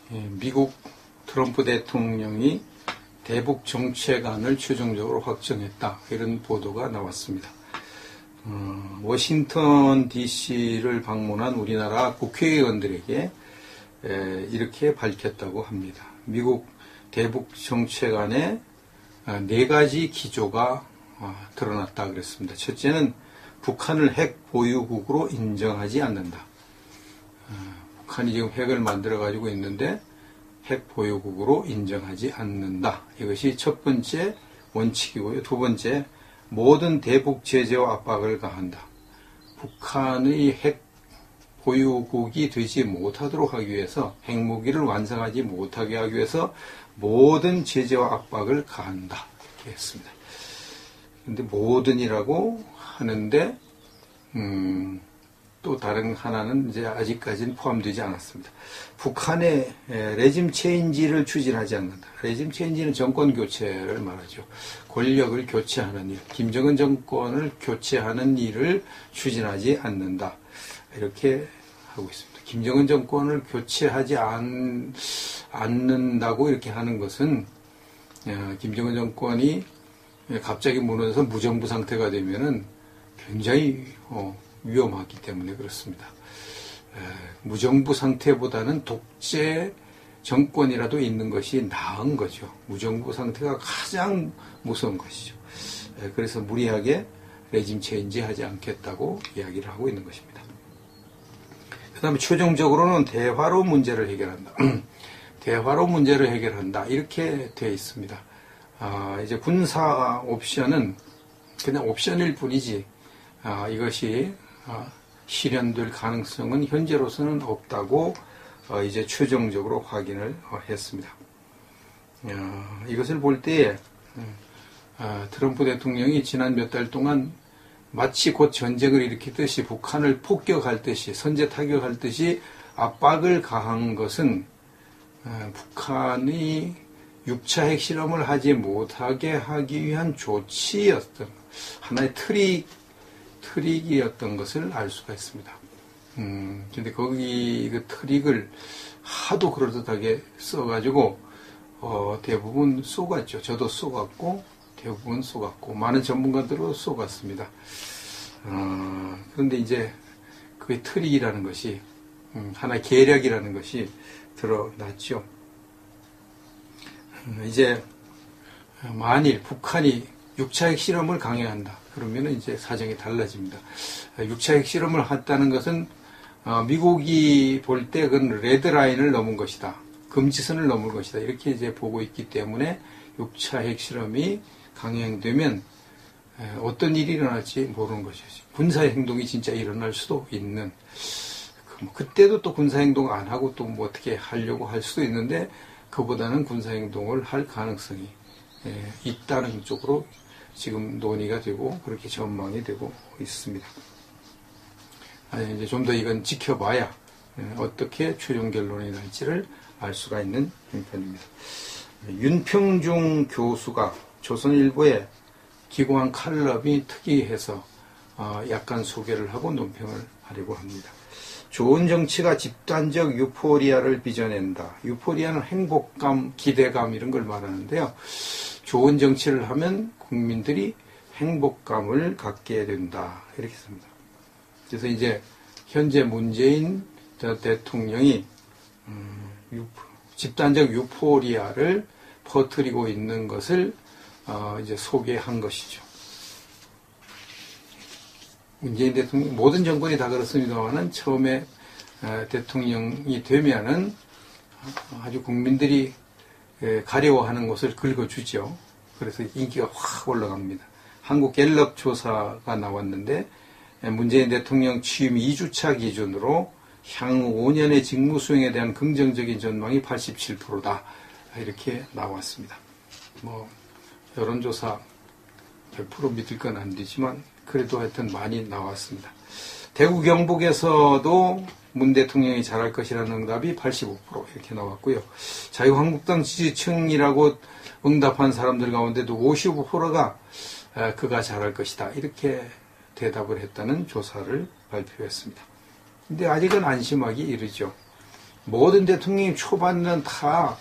미국 트럼프 대통령이 대북 정책안을 최종적으로 확정했다. 이런 보도가 나왔습니다. 워싱턴 DC를 방문한 우리나라 국회의원들에게 이렇게 밝혔다고 합니다. 미국 대북 정책안에 4가지 기조가 드러났다 그랬습니다. 첫째는 북한을 핵 보유국으로 인정하지 않는다. 북한이 지금 핵을 만들어 가지고 있는데 핵 보유국으로 인정하지 않는다. 이것이 첫 번째 원칙이고요. 두 번째, 모든 대북 제재와 압박을 가한다. 북한의 핵 보유국이 되지 못하도록 하기 위해서, 핵무기를 완성하지 못하게 하기 위해서 모든 제재와 압박을 가한다. 이렇게 했습니다. 근데 모든이라고 하는데 또 다른 하나는 이제 아직까지는 포함되지 않았습니다. 북한의 레짐 체인지를 추진하지 않는다. 레짐 체인지는 정권 교체를 말하죠. 권력을 교체하는 일, 김정은 정권을 교체하는 일을 추진하지 않는다. 이렇게 하고 있습니다. 김정은 정권을 교체하지 않는다고 이렇게 하는 것은 김정은 정권이 갑자기 무너져서 무정부 상태가 되면은 굉장히 위험하기 때문에 그렇습니다. 무정부 상태보다는 독재 정권이라도 있는 것이 나은 거죠. 무정부 상태가 가장 무서운 것이죠. 그래서 무리하게 레짐 체인지 하지 않겠다고 이야기를 하고 있는 것입니다. 그 다음에 최종적으로는 대화로 문제를 해결한다. 대화로 문제를 해결한다. 이렇게 되어 있습니다. 이제 군사 옵션은 그냥 옵션일 뿐이지, 이것이 실현될 가능성은 현재로서는 없다고 이제 최종적으로 확인을 했습니다. 이것을 볼 때에 트럼프 대통령이 지난 몇 달 동안 마치 곧 전쟁을 일으키듯이 북한을 폭격할 듯이 선제 타격할 듯이 압박을 가한 것은 북한이 6차 핵실험을 하지 못하게 하기 위한 조치였던 하나의 트릭이었던 것을 알 수가 있습니다. 근데 거기 그 트릭을 하도 그럴듯하게 써가지고 대부분 쏘갔죠. 저도 쏘갔고 대부분 쏘갔고 많은 전문가들도 쏘갔습니다. 그런데 이제 그 트릭이라는 것이 하나의 계략이라는 것이 드러났죠. 이제 만일 북한이 6차 핵실험을 강행한다. 그러면 이제 사정이 달라집니다. 6차 핵실험을 했다는 것은 미국이 볼 때 그건 레드라인을 넘은 것이다. 금지선을 넘은 것이다. 이렇게 이제 보고 있기 때문에 6차 핵실험이 강행되면 어떤 일이 일어날지 모르는 것이죠. 군사행동이 진짜 일어날 수도 있는, 그때도 또 군사행동 안 하고 또 뭐 어떻게 하려고 할 수도 있는데 그보다는 군사행동을 할 가능성이 있다는 쪽으로 지금 논의가 되고 그렇게 전망이 되고 있습니다. 이제 좀 더 이건 지켜봐야 어떻게 최종 결론이 날지를 알 수가 있는 형편입니다. 윤평중 교수가 조선일보에 기고한 칼럼이 특이해서 약간 소개를 하고 논평을 하려고 합니다. 좋은 정치가 집단적 유포리아를 빚어낸다. 유포리아는 행복감, 기대감 이런 걸 말하는데요. 좋은 정치를 하면 국민들이 행복감을 갖게 된다. 이렇게 씁니다. 그래서 이제 현재 문재인 대통령이 집단적 유포리아를 퍼뜨리고 있는 것을 이제 소개한 것이죠. 문재인 대통령, 모든 정권이 다 그렇습니다만은 처음에 대통령이 되면은 아주 국민들이 가려워하는 것을 긁어주죠. 그래서 인기가 확 올라갑니다. 한국 갤럽 조사가 나왔는데 문재인 대통령 취임 2주차 기준으로 향후 5년의 직무 수행에 대한 긍정적인 전망이 87%다. 이렇게 나왔습니다. 여론조사 100% 믿을 건 안 되지만 그래도 하여튼 많이 나왔습니다. 대구 경북에서도 문 대통령이 잘할 것이라는 응답이 85% 이렇게 나왔고요. 자유한국당 지지층이라고 응답한 사람들 가운데도 55%가 그가 잘할 것이다 이렇게 대답을 했다는 조사를 발표했습니다. 근데 아직은 안심하기 이르죠. 모든 대통령이 초반에는 다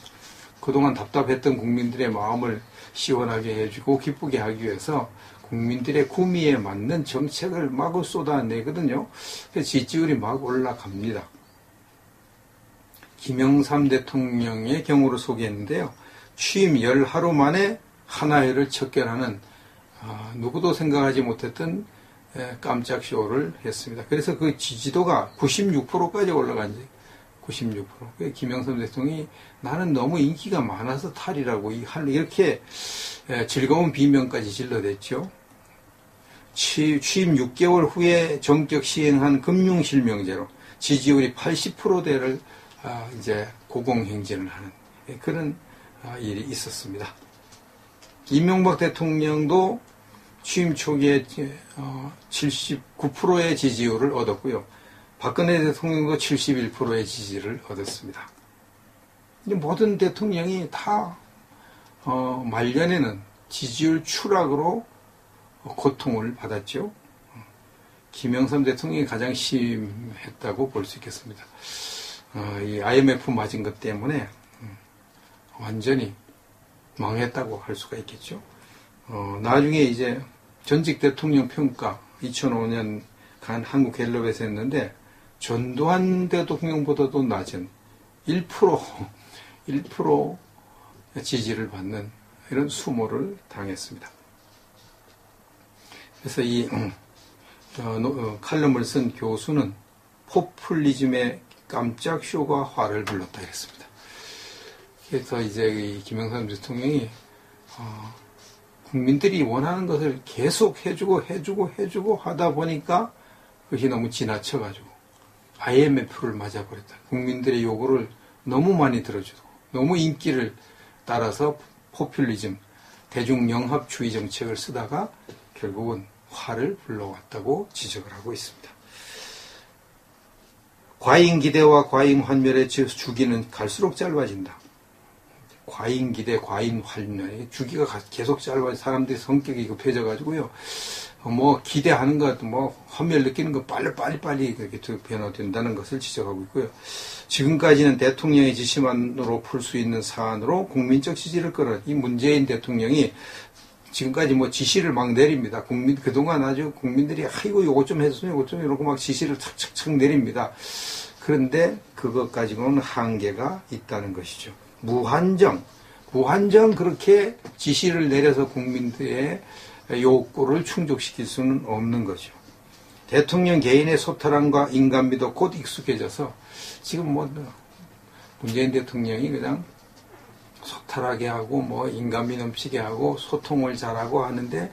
그동안 답답했던 국민들의 마음을 시원하게 해주고 기쁘게 하기 위해서 국민들의 구미에 맞는 정책을 마구 쏟아내거든요. 그래서 지지율이 막 올라갑니다. 김영삼 대통령의 경우를 소개했는데요. 취임 10하루 만에 하나회를 척결하는 누구도 생각하지 못했던 깜짝 쇼를 했습니다. 그래서 그 지지도가 96%까지 올라간 지 96%. 김영삼 대통령이 나는 너무 인기가 많아서 탈이라고 이렇게 즐거운 비명까지 질러댔죠. 취임 6개월 후에 전격 시행한 금융실명제로 지지율이 80%대를 이제 고공행진을 하는 그런 일이 있었습니다. 이명박 대통령도 취임 초기에 79%의 지지율을 얻었고요. 박근혜 대통령도 71%의 지지를 얻었습니다. 모든 대통령이 다 말년에는 지지율 추락으로 고통을 받았죠. 김영삼 대통령이 가장 심했다고 볼 수 있겠습니다. 이 IMF 맞은 것 때문에 완전히 망했다고 할 수가 있겠죠. 나중에 이제 전직 대통령 평가 2005년 간 한국갤럽에서 했는데 전두환 대통령보다도 낮은 1% 지지를 받는 이런 수모를 당했습니다. 그래서 이 칼럼을 쓴 교수는 포퓰리즘의 깜짝 쇼가 화를 불렀다 이랬습니다. 그래서 이제 이 김영삼 대통령이 국민들이 원하는 것을 계속 해주고 하다 보니까 그것이 너무 지나쳐가지고 IMF를 맞아버렸다. 국민들의 요구를 너무 많이 들어주고 너무 인기를 따라서 포퓰리즘, 대중영합주의 정책을 쓰다가 결국은 화를 불러왔다고 지적을 하고 있습니다. 과잉 기대와 과잉 환멸의 주기는 갈수록 짧아진다. 과잉 기대, 과잉 환멸의 주기가 계속 짧아져 사람들이 성격이 급해져가지고요. 뭐 기대하는 것, 뭐 환멸 느끼는 것 빨리 그렇게 변화된다는 것을 지적하고 있고요. 지금까지는 대통령의 지시만으로 풀 수 있는 사안으로 국민적 지지를 끌어 이 문재인 대통령이 지금까지 뭐 지시를 막 내립니다. 그동안 아주 국민들이 아이고 요것 좀 해주세요, 요것 좀 이러고 막 지시를 착착착 내립니다. 그런데 그것 가지고는 한계가 있다는 것이죠. 무한정 그렇게 지시를 내려서 국민들의 욕구를 충족시킬 수는 없는 거죠. 대통령 개인의 소탈함과 인간미도 곧 익숙해져서 지금 뭐 문재인 대통령이 그냥 소탈하게 하고 뭐 인간미 넘치게 하고 소통을 잘하고 하는데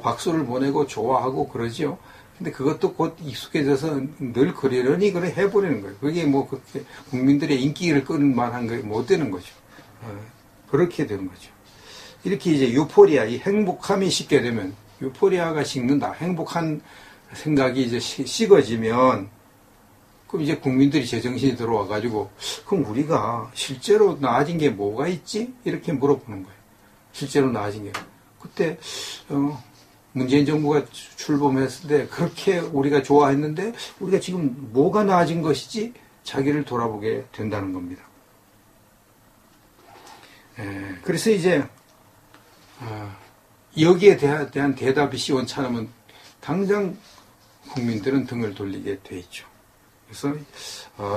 박수를 보내고 좋아하고 그러죠. 근데 그것도 곧 익숙해져서 늘 그러려니 그래 해버리는 거예요. 그게 뭐 그렇게 국민들의 인기를 끄는 만한 게 못 되는 거죠. 그렇게 되는 거죠. 이렇게 이제 유포리아, 이 행복함이 식게 되면 유포리아가 식는다. 행복한 생각이 이제 식어지면 그럼 이제 국민들이 제정신이 들어와가지고 그럼 우리가 실제로 나아진 게 뭐가 있지? 이렇게 물어보는 거예요. 실제로 나아진 게. 그때 문재인 정부가 출범했을 때 그렇게 우리가 좋아했는데 우리가 지금 뭐가 나아진 것이지? 자기를 돌아보게 된다는 겁니다. 그래서 이제 여기에 대한 대답이 시원찮으면 당장 국민들은 등을 돌리게 돼 있죠. 그래서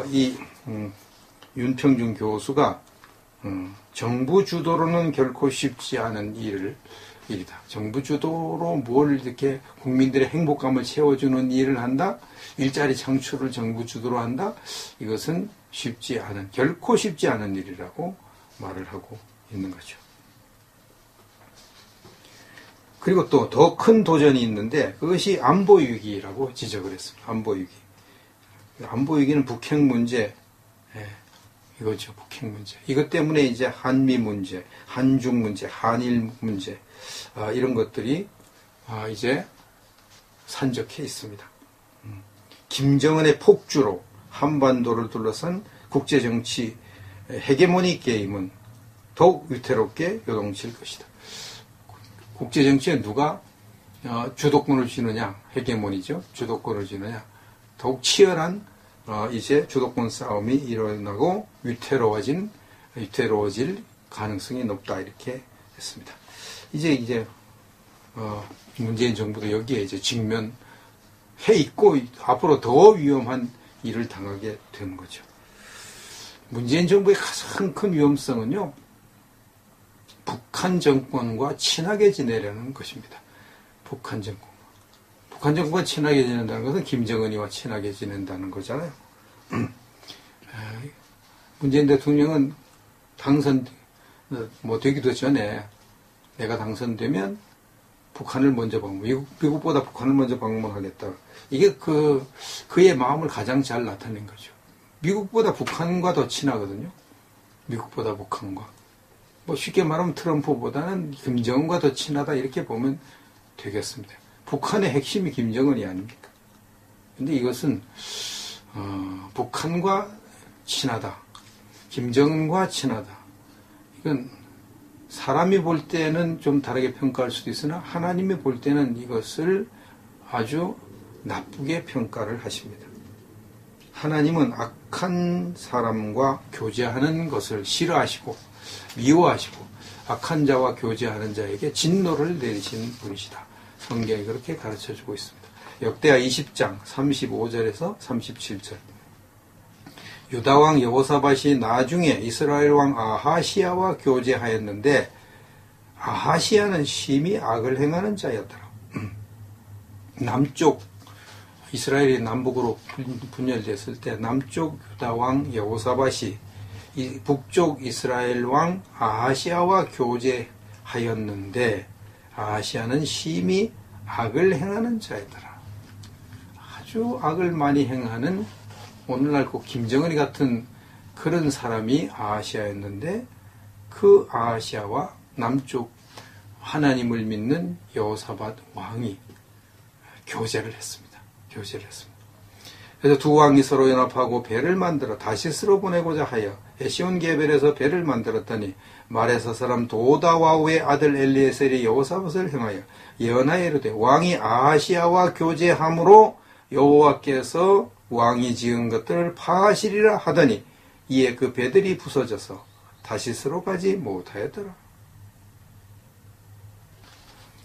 이 윤평준 교수가 정부 주도로는 결코 쉽지 않은 일이다. 정부 주도로 뭘 이렇게 국민들의 행복감을 채워주는 일을 한다? 일자리 창출을 정부 주도로 한다? 이것은 결코 쉽지 않은 일이라고 말을 하고 있는 거죠. 그리고 또 더 큰 도전이 있는데 그것이 안보위기라고 지적을 했습니다. 안보위기. 안보위기는 북핵 문제, 이거죠. 북핵 문제. 이것 때문에 이제 한미 문제, 한중 문제, 한일 문제, 이런 것들이 이제 산적해 있습니다. 김정은의 폭주로 한반도를 둘러싼 국제정치 헤게모니 게임은 더욱 위태롭게 요동칠 것이다. 국제정치에 누가 주도권을 쥐느냐, 헤게모니죠. 주도권을 쥐느냐. 더욱 치열한 이제 주도권 싸움이 일어나고 위태로워질 가능성이 높다 이렇게 했습니다. 이제 문재인 정부도 여기에 이제 직면해 있고 앞으로 더 위험한 일을 당하게 되는 거죠. 문재인 정부의 가장 큰 위험성은요, 북한 정권과 친하게 지내려는 것입니다. 북한 정권과 친하게 지낸다는 것은 김정은이와 친하게 지낸다는 거잖아요. 문재인 대통령은 되기도 전에 내가 당선되면 북한을 먼저 미국보다 북한을 먼저 방문하겠다. 이게 그의 마음을 가장 잘 나타낸 거죠. 미국보다 북한과 더 친하거든요. 미국보다 북한과. 쉽게 말하면 트럼프보다는 김정은과 더 친하다 이렇게 보면 되겠습니다. 북한의 핵심이 김정은이 아닙니까? 근데 이것은 북한과 친하다, 김정은과 친하다. 이건 사람이 볼 때는 좀 다르게 평가할 수도 있으나 하나님이 볼 때는 이것을 아주 나쁘게 평가를 하십니다. 하나님은 악한 사람과 교제하는 것을 싫어하시고 미워하시고 악한 자와 교제하는 자에게 진노를 내리시는 분이시다. 성경이 그렇게 가르쳐주고 있습니다. 역대하 20장 35절에서 37절. 유다왕 여호사밧이 나중에 이스라엘 왕 아하시야와 교제하였는데 아하시야는 심히 악을 행하는 자였더라. 남쪽 이스라엘이 남북으로 분열됐을 때 남쪽 유다왕 여호사밧이 북쪽 이스라엘 왕 아하시야와 교제하였는데 아하시야는 심히 악을 행하는 자였더라. 아주 악을 많이 행하는 오늘날 꼭 김정은이 같은 그런 사람이 아하시야였는데 그 아하시야와 남쪽 하나님을 믿는 여호사밧 왕이 교제를 했습니다. 그래서 두 왕이 서로 연합하고 배를 만들어 다시스로 보내고자 하여 에시온 게벨에서 배를 만들었더니 마레사 사람 도다와우의 아들 엘리에셀이 여호사밧을 행하여 예언하여 이르되 왕이 아하시야와 교제함으로 여호와께서 왕이 지은 것들을 파하시리라 하더니 이에 그 배들이 부서져서 다시스로 가지 못하였더라.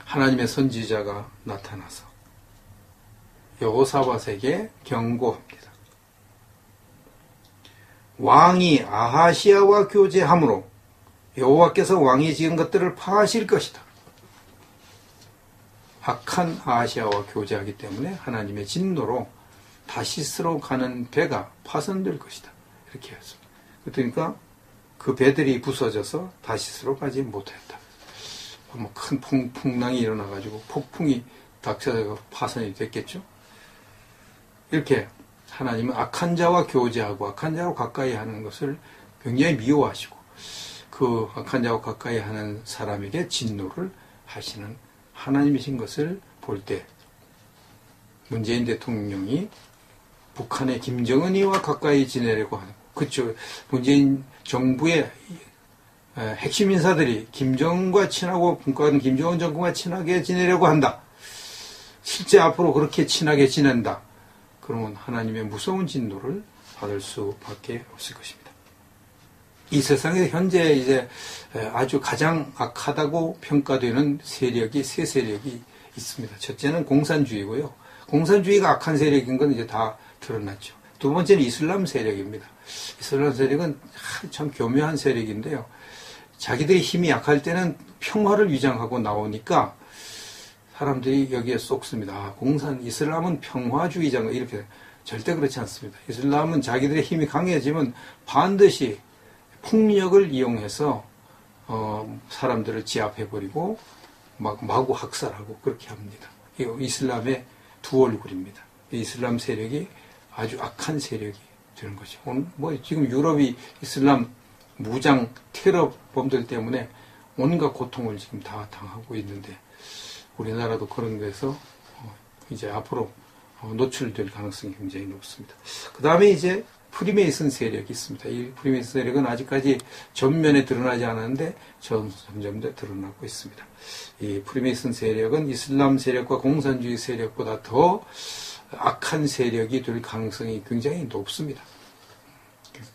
하나님의 선지자가 나타나서 여호사밧에게 경고합니다. 왕이 아하시야와 교제함으로 여호와께서 왕이 지은 것들을 파하실 것이다. 악한 아하시야와 교제하기 때문에 하나님의 진노로 다시스로 가는 배가 파손될 것이다. 이렇게 했습니다. 그러니까 그 배들이 부서져서 다시스로 가지 못했다. 큰 풍랑이 일어나가지고 폭풍이 닥쳐서 파손이 됐겠죠. 이렇게 하나님은 악한 자와 교제하고 악한 자와 가까이 하는 것을 굉장히 미워하시고 그 악한 자와 가까이 하는 사람에게 진노를 하시는 하나님이신 것을 볼 때 문재인 대통령이 북한의 김정은이와 가까이 지내려고 하는 그쪽 문재인 정부의 핵심 인사들이 김정은과 친하고 북한 김정은 정부와 친하게 지내려고 한다. 실제 앞으로 그렇게 친하게 지낸다. 그러면 하나님의 무서운 진노를 받을 수밖에 없을 것입니다. 이 세상에 현재 이제 아주 가장 악하다고 평가되는 세력이 세 세력이 있습니다. 첫째는 공산주의고요. 공산주의가 악한 세력인 건 이제 다 드러났죠. 두 번째는 이슬람 세력입니다. 이슬람 세력은 참 교묘한 세력인데요. 자기들이 힘이 약할 때는 평화를 위장하고 나오니까 사람들이 여기에 쏙습니다. 이슬람은 평화주의자인가 이렇게 절대 그렇지 않습니다. 이슬람은 자기들의 힘이 강해지면 반드시 폭력을 이용해서 사람들을 제압해버리고 마구 학살하고 그렇게 합니다. 이 이슬람의 두 얼굴입니다. 이슬람 세력이 아주 악한 세력이 되는 거죠. 지금 유럽이 이슬람 무장 테러범들 때문에 온갖 고통을 지금 다 당하고 있는데 우리나라도 그런 데서 이제 앞으로 노출될 가능성이 굉장히 높습니다. 그 다음에 이제 프리메이슨 세력이 있습니다. 이 프리메이슨 세력은 아직까지 전면에 드러나지 않았는데 점점 더 드러나고 있습니다. 이 프리메이슨 세력은 이슬람 세력과 공산주의 세력보다 더 악한 세력이 될 가능성이 굉장히 높습니다.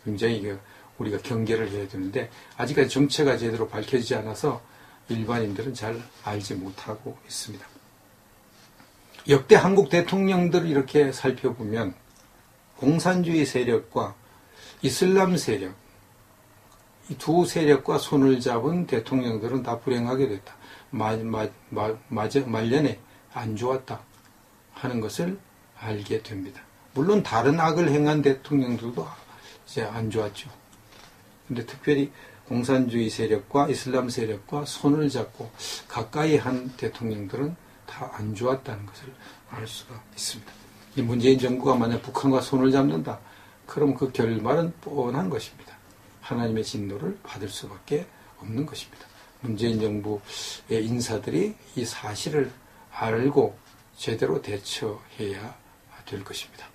굉장히 우리가 경계를 해야 되는데 아직까지 정체가 제대로 밝혀지지 않아서 일반인들은 잘 알지 못하고 있습니다. 역대 한국 대통령들을 이렇게 살펴보면 공산주의 세력과 이슬람 세력, 이 두 세력과 손을 잡은 대통령들은 다 불행하게 됐다. 말년에 안 좋았다 하는 것을 알게 됩니다. 물론 다른 악을 행한 대통령들도 이제 안 좋았죠. 근데 특별히 공산주의 세력과 이슬람 세력과 손을 잡고 가까이 한 대통령들은 다 안 좋았다는 것을 알 수가 있습니다. 이 문재인 정부가 만약 북한과 손을 잡는다, 그럼 그 결말은 뻔한 것입니다. 하나님의 진노를 받을 수밖에 없는 것입니다. 문재인 정부의 인사들이 이 사실을 알고 제대로 대처해야 될 것입니다.